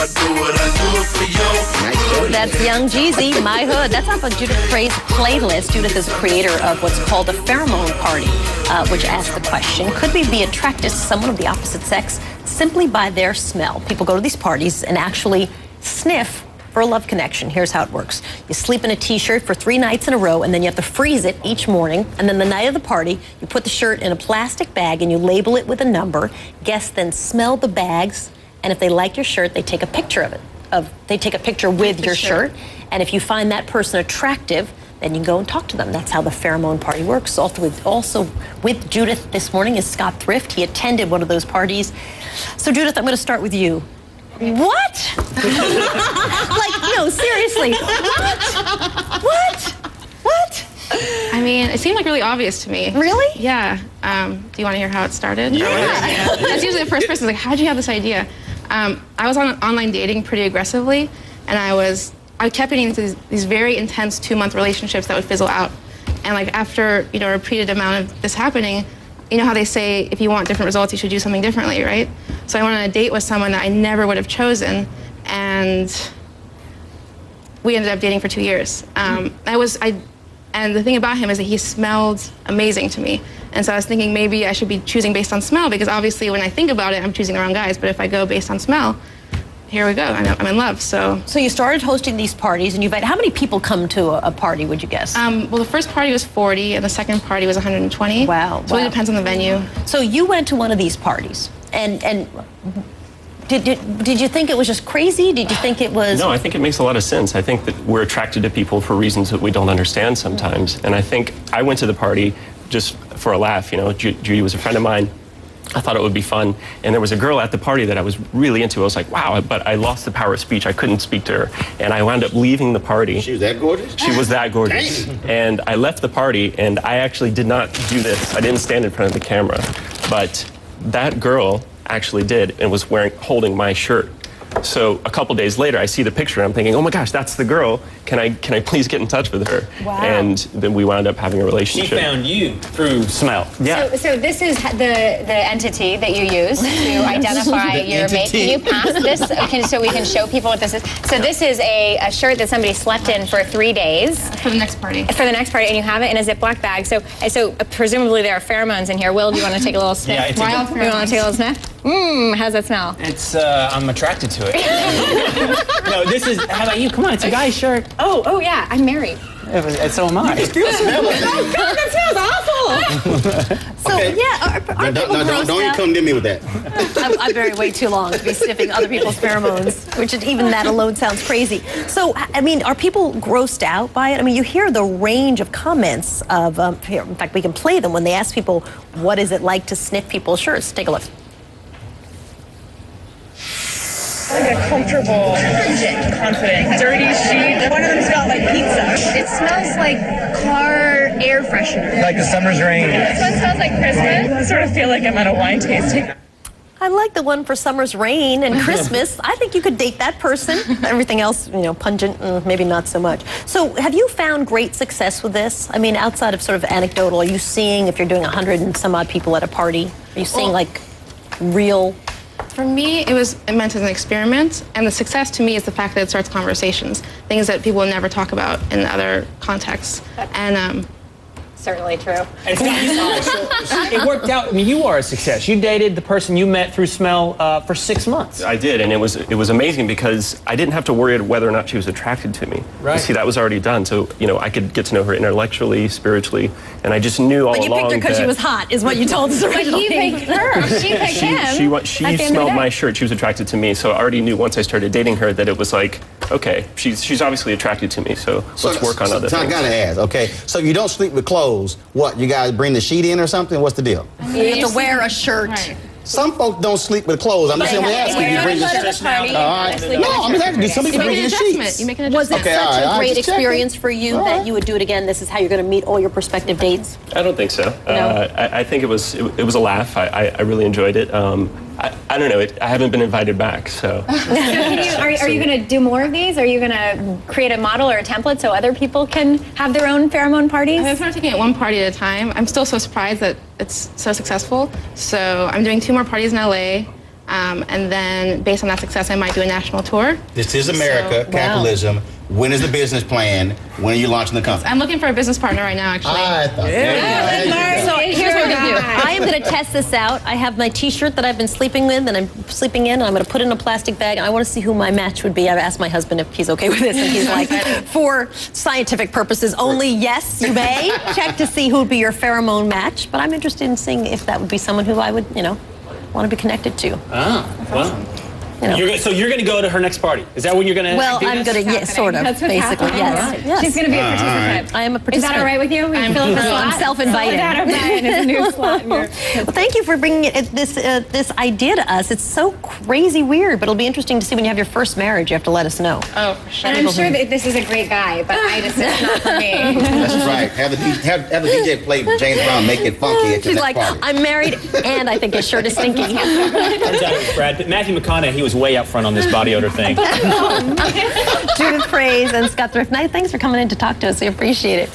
I do it for you. That's Young Jeezy, My Hood. That's off of Judith Craig's playlist. Judith is the creator of what's called a pheromone party, which asks the question, could we be attracted to someone of the opposite sex simply by their smell? People go to these parties and actually sniff for a love connection. Here's how it works. You sleep in a t-shirt for 3 nights in a row, and then you have to freeze it each morning. And then the night of the party, you put the shirt in a plastic bag and you label it with a number. Guests then smell the bags, and if they like your shirt, they take a picture of it. They take a picture with your shirt, and if you find that person attractive, then you can go and talk to them. That's how the pheromone party works. Also with Judith this morning is Scott Thrift. He attended one of those parties. So Judith, I'm going to start with you. What? Like, no, seriously. What? I mean, it seemed like really obvious to me. Really? Yeah. Do you want to hear how it started? Yeah. That's usually the first person like, how'd you have this idea? I was on online dating pretty aggressively, and I kept getting into these very intense 2-month relationships that would fizzle out. And like after, a repeated amount of this happening, you know how they say if you want different results, you should do something differently, right? So I went on a date with someone that I never would have chosen, and we ended up dating for 2 years. And the thing about him is that he smelled amazing to me. And so I was thinking maybe I should be choosing based on smell, because obviously when I think about it, I'm choosing the wrong guys. But if I go based on smell, here we go, I'm in love, so. So you started hosting these parties, and how many people come to a party, would you guess? Well, the first party was 40, and the second party was 120. Wow. So it depends on the venue. So you went to one of these parties, and did you think it was just crazy? Did you think it was? No, I think it makes a lot of sense. I think that we're attracted to people for reasons that we don't understand sometimes. And I think I went to the party just for a laugh. Judy was a friend of mine. I thought it would be fun. And there was a girl at the party that I was really into. I was like, wow, but I lost the power of speech. I couldn't speak to her. And I wound up leaving the party. She was that gorgeous? She was that gorgeous. And I left the party, and I actually did not do this. I didn't stand in front of the camera. But that girl actually did, and was holding my shirt. So a couple days later, I see the picture, and I'm thinking, oh my gosh, that's the girl. Can I please get in touch with her? Wow. And then we wound up having a relationship. She found you through smell. Yeah. So this is the entity that you use to identify your mate. Can you pass this so we can show people what this is? So this is a shirt that somebody slept in for 3 days. For the next party. For the next party, and you have it in a Ziploc bag. So presumably there are pheromones in here. Will, do you want to take a little sniff? Yeah, it's Wild pheromones. You want to take a little sniff? How's that smell? It's, I'm attracted to it. No, this is, how about you? Come on, it's a guy's shirt. Oh yeah, I'm married. So am I. Oh God, that smells awful! So yeah, are people grossed don't you out? come to me with that. I've been way too long to be sniffing other people's pheromones, which is, even that alone sounds crazy. So, I mean, are people grossed out by it? I mean, you hear the range of comments of, here, in fact, we can play them when they ask people, what is it like to sniff people's shirts? Take a look. Like a comfortable, pungent, confident, dirty sheet. One of them smelled like pizza. It smells like car air freshener. Like the summer's rain. This one smells like Christmas. I sort of feel like I'm at a wine tasting. I like the one for summer's rain and Christmas. I think you could date that person. Everything else, pungent, maybe not so much. So have you found great success with this? I mean, outside of sort of anecdotal, are you seeing, if you're doing 100 and some odd people at a party, are you seeing like real? For me, it was meant as an experiment, and the success to me is the fact that it starts conversations, things that people will never talk about in other contexts. And Certainly true. And it worked out. I mean, you are a success. You dated the person you met through smell for 6 months. I did, and it was amazing because I didn't have to worry whether or not she was attracted to me. Right. You see, that was already done. So, I could get to know her intellectually, spiritually, and I just knew all along that... But you picked her because she was hot, is what you told us originally. But he picked her. She picked him. She smelled my shirt. She was attracted to me. So I already knew once I started dating her that it was like, okay, she's obviously attracted to me. So let's work on other things. I gotta ask, okay? So you don't sleep with clothes. What, you guys bring the sheet in or something? What's the deal? You have to wear a shirt. Right. Some folks don't sleep with clothes. I'm just simply asking. You bring the sheet. All right. No, I'm just asking. Some people bring the sheets. You make an Was adjustment. it such a great just checking. experience for you that you would do it again? This is how you're going to meet all your prospective dates? I don't think so. No? I think it was a laugh. I really enjoyed it. I don't know. I haven't been invited back, so. Are you going to do more of these? Are you going to create a model or a template so other people can have their own pheromone parties? I'm sort of taking it one party at a time. I'm still so surprised that it's so successful. So I'm doing 2 more parties in LA. And then based on that success, I might do a national tour. This is America, capitalism. When is the business plan? When are you launching the company? I'm looking for a business partner right now, actually. I thought So here's what we're going to do. I am going to test this out. I have my T-shirt that I've been sleeping with, and I'm sleeping in, and I'm going to put it in a plastic bag, and I want to see who my match would be. I've asked my husband if he's okay with this, and he's like, for scientific purposes only, yes, you may. Check to see who would be your pheromone match, but I'm interested in seeing if that would be someone who I would, want to be connected to. Oh, well. So you're going to go to her next party? Is that when you're going to? Well, I'm going to, sort of, basically, yes. She's going to be a participant. I am a participant. Is that all right with you? I'm self-invited. It's a new slot. Well, thank you for bringing this idea to us. It's so crazy weird, but it'll be interesting to see when you have your first marriage. You have to let us know. Oh, for sure. And I'm sure that this is a great guy, but it's not for me. That's right. Have the DJ play James Brown, make it funky at your She's next like, party. I'm married, and I think his shirt is stinky. Turns out it was Brad Pitt. Matthew McConaughey, he was way out front on this body odor thing. Judith Praise and Scott Thrift Knight, thanks for coming in to talk to us. We appreciate it.